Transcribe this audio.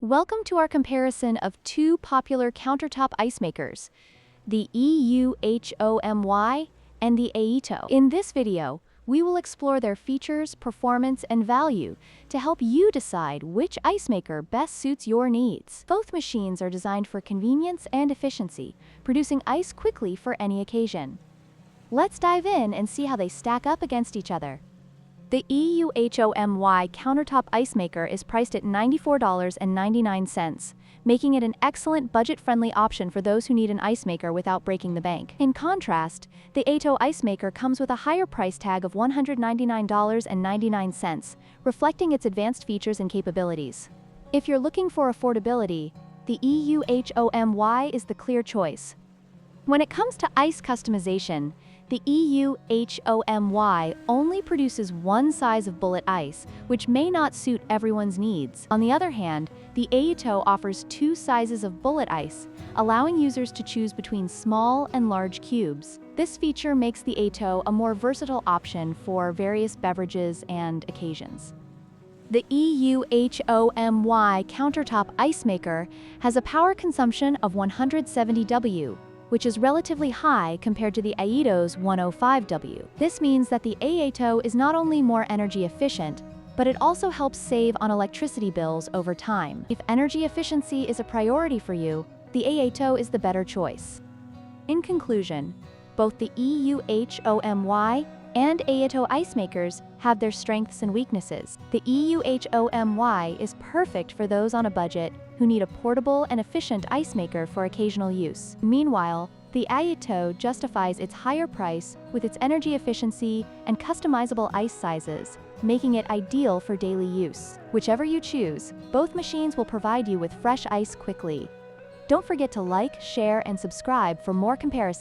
Welcome to our comparison of two popular countertop ice makers, the EUHOMY and the Aeitto. In this video, we will explore their features, performance, and value to help you decide which ice maker best suits your needs. Both machines are designed for convenience and efficiency, producing ice quickly for any occasion. Let's dive in and see how they stack up against each other. The EUHOMY countertop ice maker is priced at $94.99, making it an excellent budget-friendly option for those who need an ice maker without breaking the bank. In contrast, the Aeitto ice maker comes with a higher price tag of $199.99, reflecting its advanced features and capabilities. If you're looking for affordability, the EUHOMY is the clear choice. When it comes to ice customization, the EUHOMY only produces one size of bullet ice, which may not suit everyone's needs. On the other hand, the Aeitto offers two sizes of bullet ice, allowing users to choose between small and large cubes. This feature makes the Aeitto a more versatile option for various beverages and occasions. The EUHOMY countertop ice maker has a power consumption of 170 W, which is relatively high compared to the Aeitto's 105 W. This means that the Aeitto is not only more energy efficient, but it also helps save on electricity bills over time. If energy efficiency is a priority for you, the Aeitto is the better choice. In conclusion, both the EUHOMY and Aeitto ice makers have their strengths and weaknesses. The EUHOMY is perfect for those on a budget who need a portable and efficient ice maker for occasional use. Meanwhile, the Aeitto justifies its higher price with its energy efficiency and customizable ice sizes, making it ideal for daily use. Whichever you choose, both machines will provide you with fresh ice quickly. Don't forget to like, share, and subscribe for more comparisons.